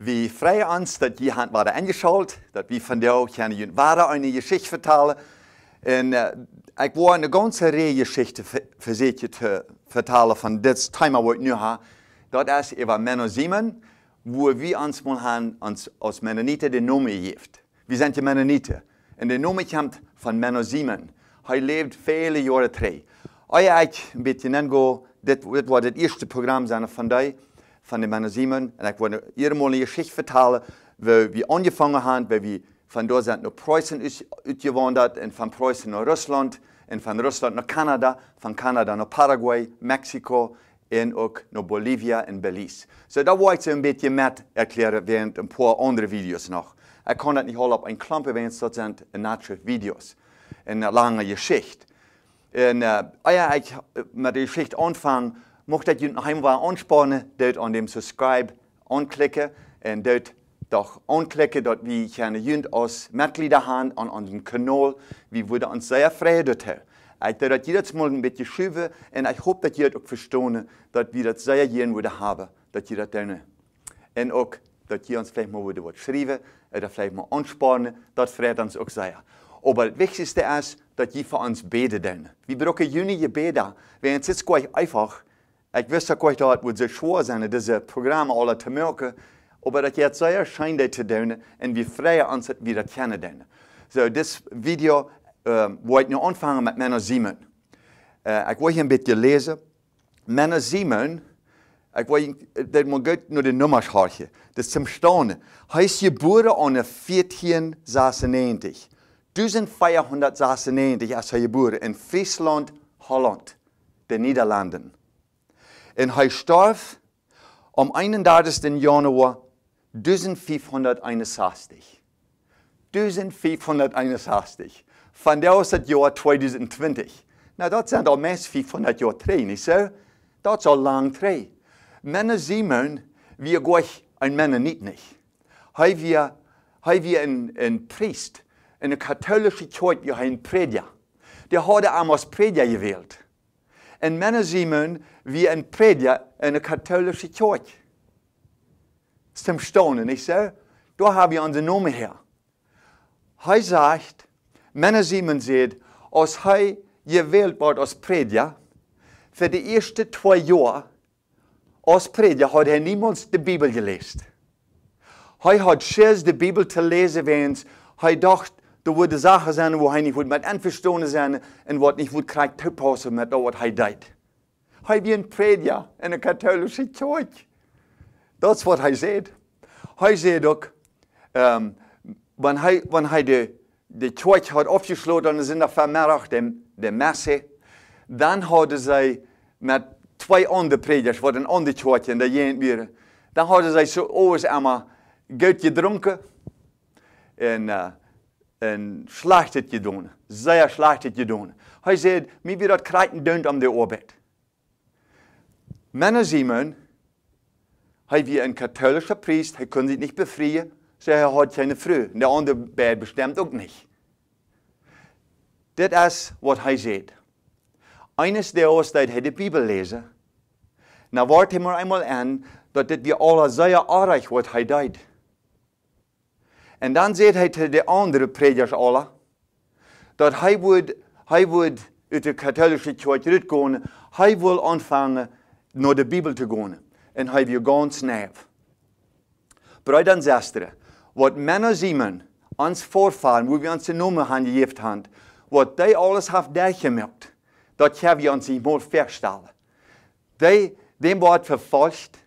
wir freuen uns, dass ihr waren eingeschaltet, dass wir von dir auch eine Geschichte vertellen. Und ich wollte eine ganze Reihe Geschichten für Sie vertellen von das Thema, was ich nu habe. Das ist über Mennoniten, wo wir uns mal als Mennoniten den Namen gegeben. Wir sind die Mennoniten. Und der Name kommt von Mennoniten. Er lebt viele Jahre drin. Ich ein bisschen nennen, das war das erste Programm von dir, von den Mennoniten. Und ich wollte ihr mal eine Geschichte vertellen, wo wir angefangen haben, weil wir von dort sind nach Preußen ausgewandert, und von Preußen nach Russland, und von Russland nach Kanada, von Kanada nach Paraguay, Mexiko, und auch nach Bolivia und Belize. So, da wollte ich so ein bisschen mehr erklären, während ein paar andere Videos noch. Ich kann das nicht alle auf ein Klampe, wenn es dort sind, nature Videos. Eine lange Geschichte. Und ich mit der Geschichte anfangen, möchte ich noch einmal anspannen, dort an dem Subscribe anklicken und dort doch anklicken, dass wir gerne als Mitglieder haben an unserem Kanal. Wir würden uns sehr freuen dort. Ich werde das jedes Mal ein bisschen schreiben und ich hoffe, dass ihr das auch verstehen, dass wir das sehr gerne würden haben, dass ihr das tun. Und auch, dass ihr uns vielleicht mal was schreiben oder vielleicht mal anspannen, das freut uns auch sehr. Aber das Wichtigste ist, dass ihr für uns beten. Wir brauchen einige Beten. Wenn es jetzt gleich einfach, ich wüsste gleich, dass es so schwer sein, diese Programme alle zu merken, aber das jetzt sehr schön zu tun und wir freuen uns, dass wir das kennen. So, das Video wollte ich noch anfangen mit Mennoniten. Ich wollte ein bisschen lesen. Mennoniten, ich wollte mal gut nur die Nummer schauen. Das ist zum Staunen. Er ist geboren an 1496. 1496 ist er geboren in Friesland, Holland, den Niederlanden. Und er starb am 31. Januar 1561. 1561. Von der aus das Jahr 2020. Na, das sind al meest 500 Jahre drin, nicht so? Das ist al lang drin. Mennoniten, wir gleich ein Mennonit nicht. Wir ein Priest, in der katholischen Kirche, wir haben einen Prediger. Der hat einmal als Prediger gewählt. Und Mennoniten, wir ein Prediger in der katholischen Kirche. Das ist zum Staunen, nicht so? Da haben wir unseren Namen her. Er sagt, Mennoniten sagt, als er gewählt wird als Prediger, für die ersten 2 Jahre als Prediger hat er niemals die Bibel gelesen. Er hat Schiss, die Bibel zu lesen, wenn er dachte, da würde Sachen sein, wo er nicht mit einverstanden sein und was nicht kriegt zupassen mit dem, was er tut. Er ist ein Prediger in der katholischen Kirche. Das ist, was er sagt. Er sagt auch, wenn er die Kirche hat aufgeschlossen und sind auf Vermerkt der Messe, dann hat er mit 2 anderen Predigers, was in andere Kirche in der Gegend wäre, dann hat er so alles einmal gut getrunken und schlechtes getan. Sehr schlechtes getan. Er sagt, mir wird das Kreiten dünnt um die Arbeit. Mennoniten, er wie ein katholischer Priester, er kann sich nicht befreien, so er hat keine Frau. Und der andere Bär bestimmt auch nicht. Das ist, was er sagt. Eines der Auszeiten, er die Bibel lesen, dann warten wir einmal an, dass das wir alle sehr arg, was er tut. Und dann sagt er zu den anderen Predigers alle, dass er wird aus der katholischen Kirche rausgehen, er will anfangen, nach der Bibel zu gehen. Und er wird ganz nah. Brüder und Schwestern, was Mennoniten, uns Vorfahren, wo wir uns den Namen haben gegeben haben, was die alles haben durchgemacht, das können wir uns nicht mal feststellen. Dem wird verfolgt.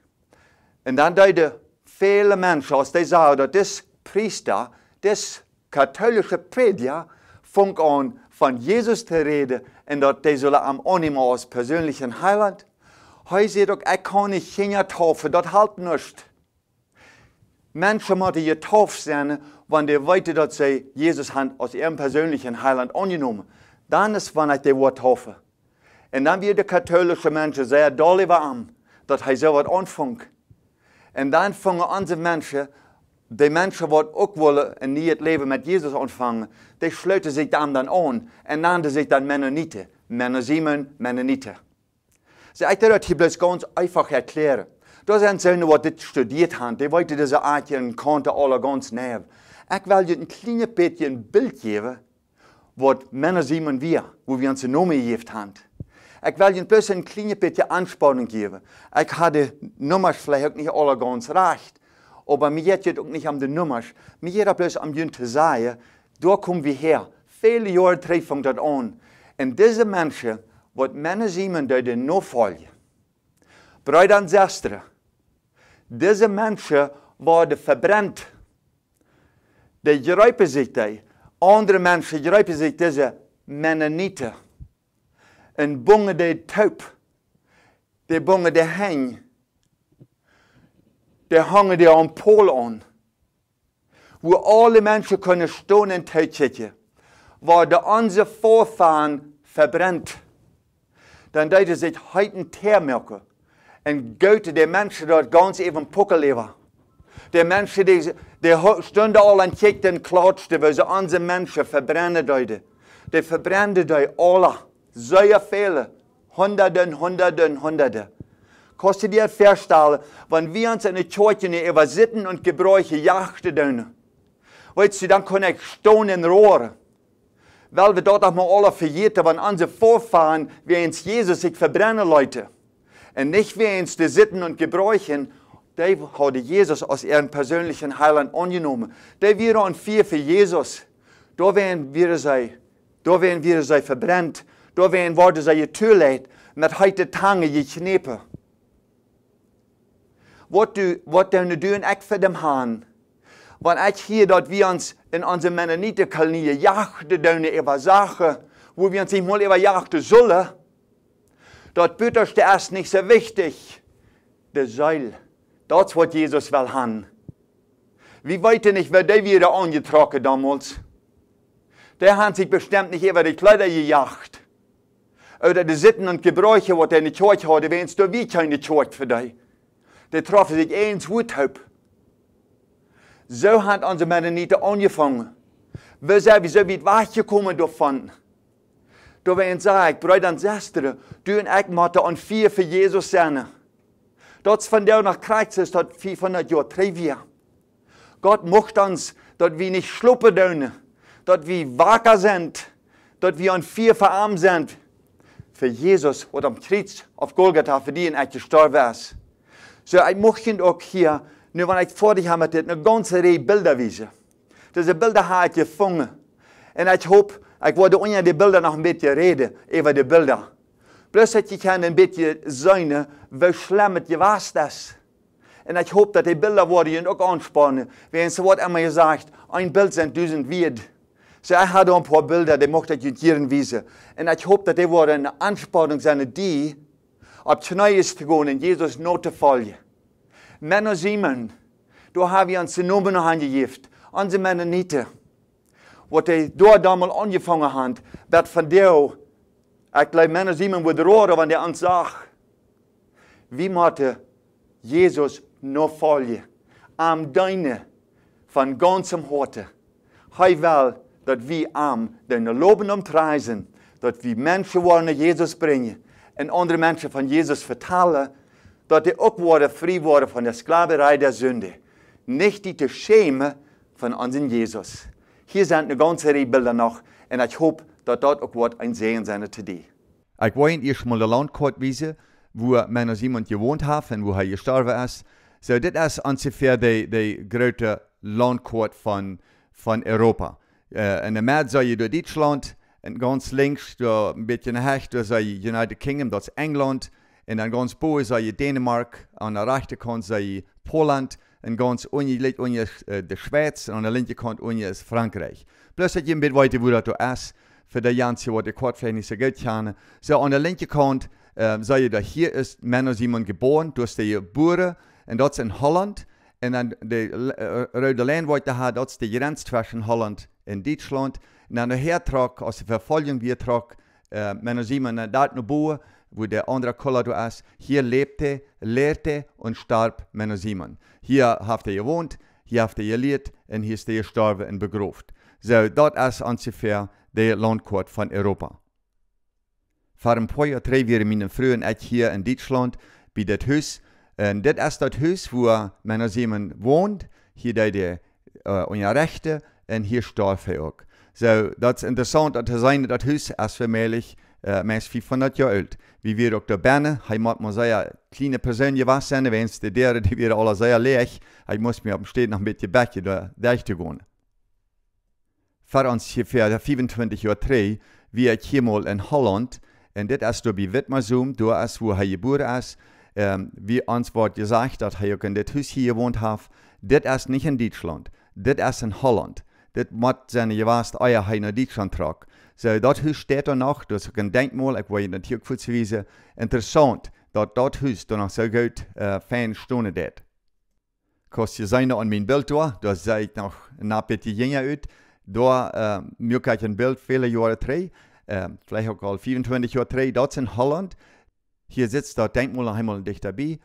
Und dann deuten viele Menschen, als die sagen, dass das Priester, das katholische Prediger, fängt an, von Jesus zu reden und dass die sollen am annehmen als persönlichen Heiland. Er sagt auch, ich kann nicht Kinder taufen, das hält nicht. Menschen müssen getauft sein, wenn die weiter, dass sie Jesus haben als ihren persönlichen Heiland angenommen. Dann ist, wenn ich die Wort taufe. Und dann wird der katholische Menschen sehr doll an, dass er so etwas anfängt. Und dann fangen unsere Menschen, die Menschen, die auch wollen, ein neues Leben mit Jesus anfangen, die schließen sich dann an und nennen sich dann Mennoniten. Mennoniten. So, ich will das hier bloß ganz einfach erklären. Da sind sie, die dit studiert haben, die weten diese Aartje en kanten alle ganz näher. Ich will je een klein beetje een beeld geven, wat Männer zien en wir, wo wir uns Namen gegeben haben. Ich will je bloß een klein beetje Anspannung geben. Ich hatte Nummers vielleicht auch nicht alle ganz recht, aber mir geht es auch nicht um die Nummers. Mir geht es bloß um die zu sagen, da kommen wir her. Viele Jahre treffen das an. Und diese Menschen, die Männer sehen, die den nachfolgen. Brüder und Schwestern, diese Menschen werden verbrannt. Die geräupen sich die. Andere Menschen geräupen sich diese Mennoniten. Und bungen die taub. Die bungen die hängen. Die hangen die am Pol an. Wo alle Menschen können stehen und touchen. Worden unsere Vorfahren verbrannt. Dann deden sich heute ein Teermelken. Und goten die Menschen dort ganz even Puckel leben. Die Menschen, die stunden alle und kiekten und klatschten, weil sie unsere Menschen verbrennen deuten. Die verbrennen die alle. Sehr viele. Hunderte. Kannst du dir vorstellen, wenn wir uns in der Kirche über Sitten und Gebräuche jachten tun? Weißt du, dann kann ich stehen und rohren. Weil wir dort auch mal alle verjeten, wenn unsere Vorfahren, wie uns Jesus sich verbrennen, Leute. Und nicht wie uns die Sitten und Gebräuchen, die hat Jesus als ihren persönlichen Heiland angenommen. Die wären für Jesus. Da werden wir sie verbrennt. Da werden sie getötet, mit heute Tage geknepen. Was tun ich für den Herrn? Wenn ich hier, dass wir uns in unsere Mennonitenkolonie jachten über Sachen, wo wir uns nicht mal über jachten sollen, dort ist erst nicht so wichtig. Der Seil, das was Jesus will haben. Wir wissen nicht, wer die wieder angetroffen damals. Der hat sich bestimmt nicht über die Kleider gejagt. Oder die Sitten und Gebräuche, die in der Kirche hatte, wenn es da wie keine Kirche für die. Die trafen sich eins Wuthaupt. So hat unsere Mennoniten angefangen. Wir sind so weit weggekommen davon. Da werden sagen, Brüder und Schwestern, du und ich müssen an vier für Jesus sein. Das von der nach Kreuz ist, das 500 Jahre Trivia. Gott möchte uns, dass wir nicht schluppen dürfen, dass wir wacker sind, dass wir an vier verarmt sind. Für Jesus, der am Kreuz auf Golgatha für die und ich gestorben ist. So, ich möchte auch hier, nu wenn ich vor dich habe, eine ganze Reihe Bilder wiesen. Diese Bilder habe ich gefunden. Und ich hoffe, ich werde unter die Bilder noch ein bisschen reden, über die Bilder. Bloß, dass ich ein bisschen sehen, wie schlimm es gewesen ist. Und ich hoffe, dass die Bilder werden auch anspannen. Wie es wird immer gesagt, ein Bild sind 1000 wert. So, ich habe ein paar Bilder, die möchte ich hier wiesen. Und ich hoffe, dass die werden eine Anspannung sein, die auf die Knie zu gehen und Jesus nachzufolgen. Männer Simon, da haben wir uns die Namen noch angegeben. Unsere Mennoniten, was die dort damals angefangen haben, wird von der, ich glaube, Männer Simon wird rohren, wenn der uns sagt, wie müssen Jesus nachfolgen, am Deine, von ganzem Herzen. Er will, dass wir am den loben und preisen, dass wir Menschen wollen Jesus bringen und andere Menschen von Jesus vertellen, dass die auch frei worden von der Sklaverei der Sünde. Nicht die zu schämen von unserem Jesus. Hier sind eine ganze Reihe Bilder noch und ich hoffe, dass dort auch ein Segen sein wird für die. Ich wollte Ihnen mal ein Landkarte wiesen, wo Menno Simon gewohnt hat und wo er gestorben ist. So, das ist ungefähr die größte Landkarte von Europa. In der Mitte sehe ich Deutschland, und ganz links, da ein bisschen rechts, sehe ich United Kingdom, das ist England. Und dann ganz boven sehe ich Dänemark, an der rechten Kant sehe ich Polen, und ganz unten die Schweiz, und an der linken Kant unten ist Frankreich. Plus dat je een beetje weet wo dat is, voor de Jansen wat de kort vielleicht nicht so gut kennen. So, an der linken Kant sehe ich, hier ist Menno Simon geboren, durch die Boeren, und das in Holland. Und dann die rode Lijn wat je had, dat is de grens zwischen Holland en Duitsland. En dan de hertrag, als de vervolging weer trok, Menno Simon dat naar boven, wo der andere Koller ist. Hier lebte, lehrte und starb Menno Simon. Hier hat er gewohnt, hier hat er gelehrt und hier ist er gestorben und begraben. So, das ist ungefähr der Landkarte von Europa. Vor ein paar Jahren waren meine Frau und ich hier in Deutschland bei dem Haus En dit is dat huis waar Mennoniten woont. Hier deed hij aan rechten en hier starf hij ook. So, dat is interessant dat zijn dat huis is vermelijk meest 500 jaar oud. Wie weer ook daar binnen, hij moet maar zeggen, kleine persoon was zijn, wens de derde die weer alle zeer leeg. Hij moest me op steed nog een beetje bedje daar te gaan. Voor ons voor 25 jaar terug, wie ik helemaal in Holland, en dit is door bij Witmersum, daar is waar hij geboren is. Wie ons wordt gezegd dat hij ook in dit huis hier gewoond heeft. Dit is niet in Duitsland, dit is in Holland. Dit moet zijn geweest, als hij naar Duitsland trok. So, dat huis staat er nog, dat is ook een denkmal, ik wil je natuurlijk goed wijzen. Interessant, dat huis er nog zo goed fijn stonden deed. Als je ziet aan mijn beeld daar zie ik nog een beetje jonger uit. Daar maak ik een beeld vele jaren terug, vielleicht ook al 24 jaar terug, dat is in Holland. Hier sitzt dat denkmal helemaal dichterbij.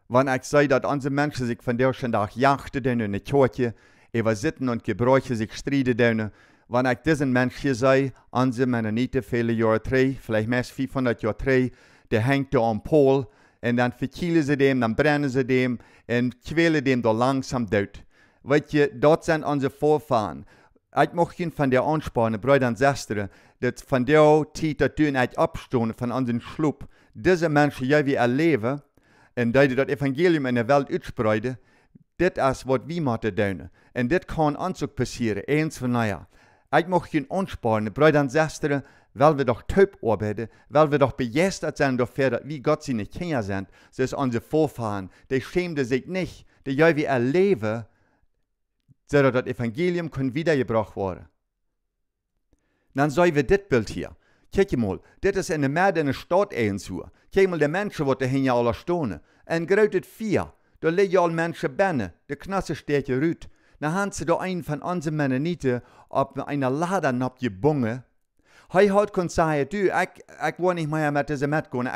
Wanneer ik zei dat onze mensen zich vandaag dag jachten doen in de kerkje, even zitten en gebruiken zich strijden doen. Wanneer ik deze mensen zei, onze Mennoniten vele jaren terug, vielleicht meest 500 jaar terug, die hangt er aan Pool en dan verkielen ze dem, dan brennen ze dem en kwelen dem door langzaam dood. Weet je, dat zijn onze voorvaren. Ik mocht je van der aanspannen, broeder en zusteren, dat van der tijd dat doen uit opstonden van onze sloep. Deze mensen, jij wie leven en die dat evangelium in de wereld uitspreiden, dit is wat we moeten doen. En dit kan ons ook passeren, eens van nou ja. Ik mocht je aanspannen, broeder en zusteren, weil we doch taub arbeiten, weil we doch begeistert zijn dafür, dat we Gott seine Kinder sind. Dus onze voorvaren, die schämden zich niet, die jij wie leven, zodat dat evangelium kan wiedergebracht worden. Dan zien we dit beeld hier. Kijk mal, dit is in de midden in de stad eens zo. Kijk mal, de mensen wat er hier alle stonden. En groot 4, daar liggen al mensen binnen, de knasse steekt je uit. Dan gaan ze door een van onze Mennoniten op een lader op je bongen. Hij had kon zeggen, du, ik wil niet meer met deze met gaan.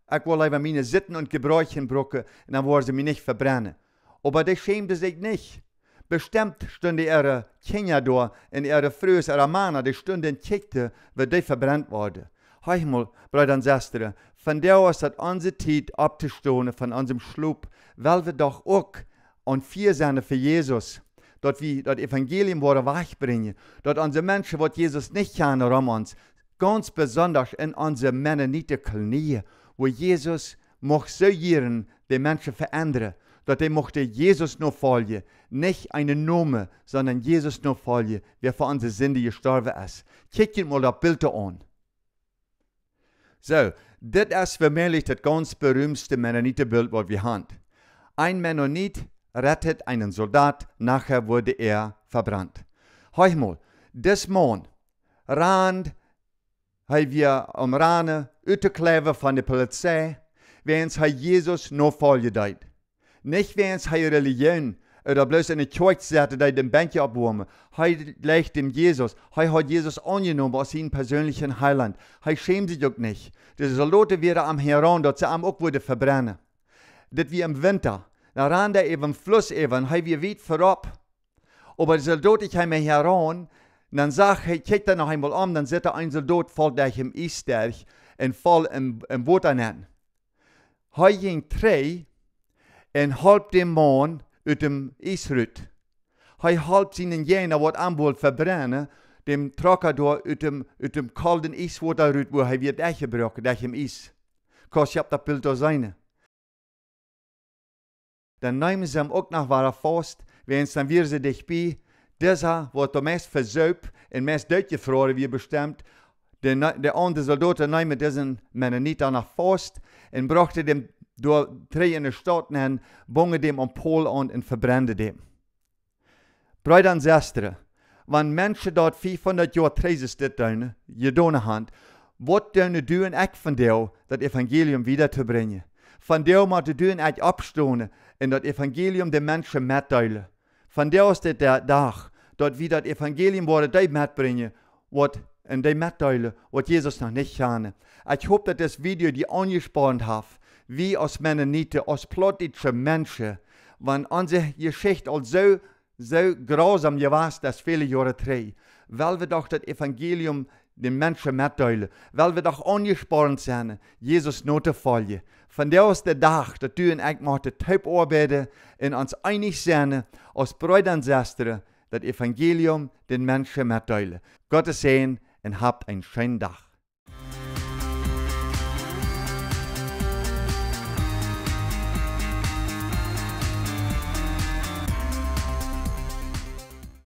Ik wil even mijn zitten en gebruiken brokken en dan worden ze mij niet verbrennen. Maar die schämde zich niet. Bestimmt stonden ihre Kinder da en ihre Frühs, ihre Männer, die stunden kickte, wie die verbrennt worden. Hör mal, Brüder und Schwestern, von der aus hat unsere Zeit abzustoßen von unserem Schlub, weil wir doch auch an vier sind für Jesus, dass wir das Evangelium wegbringen, dass unsere Menschen, die Jesus nicht kennen, um uns, ganz besonders in unsere Mennoniten Knie, wo Jesus mag so ihren, die Menschen verändern, dass die mochte Jesus nur folgen, nicht einen Namen, sondern Jesus nur folgen, wer für unsere Sünde gestorben ist. Kijk mal das Bild an. So, das ist für mich das ganz berühmteste Mennonitenbild, was wir haben. Ein Mennonit rettet einen Soldat, nachher wurde er verbrannt. Hör mal, das Mann rannt, wir Rane, uitgekleven von der Polizei, während Jesus nur folgen. Nicht während Religion oder bloß in der Kirche sagte, die den Bänkchen abwurmen. Hij legt dem Jesus. Hij hat Jesus angenommen als seinen persönlichen Heiland. Hij schämt sich auch nicht. Die Soldaten wären am heran, dass sie am auch würde verbrennen. Das wie im Winter. Da ran der eben im Fluss eben, hij wie weit vorab. Aber die Soldaten kamen heran, dann sagt er, kijk da noch einmal um, dann sieht ein Soldat voll durch im Eisberg und voll im Wasser nennen. Hij ging drei, en halb dem Mann uit dem Eisrut. Hij halb seinen Jener, wat aanbod verbrennen, dem Trocker door uit dem kalten Eiswater uit, wo hij wird weggebrochen, durch im Eis. Kos, je hebt dat Bild da seine. Dann nehmen sie ihm auch noch weiter fast, wenn dann wir sie dich bei, dieser wird der meist versäubt und meist durchgefroren wie bestimmt. Der andere Soldaten nehmen diesen Mennoniten nach fast und brachte dem door drei in de stad en bongen dem am Pol an und verbrannte dem. Brüder und Schwestern, wenn Menschen dort 500 Jahre treises dit doen, gedaan haben, wat doen ik van jou, dat Evangelium wieder te brengen? Van jou moet doen ik opstonen en dat Evangelium de Menschen mitteilen. Van jou is dit der dag, dat we dat Evangelium worden die mitbrengen, wat en die mitteilen, wat Jesus nog niet kennen. Ik hoop dat das Video die angespannt heeft, wie als Mennoniten, als Plautdietsche Menschen, wenn unsere Geschichte als so grausam gewesen ist, viele Jahre drei, weil wir doch das Evangelium den Menschen mitteilen, weil wir doch angesprochen sind, Jesus not te volgen. Van der is de dag dat u en ik moeten typ arbeiden en ons einig zijn als broeder en zusteren, dat Evangelium den Menschen mitteilen. Gottes Segen und habt einen schönen Tag.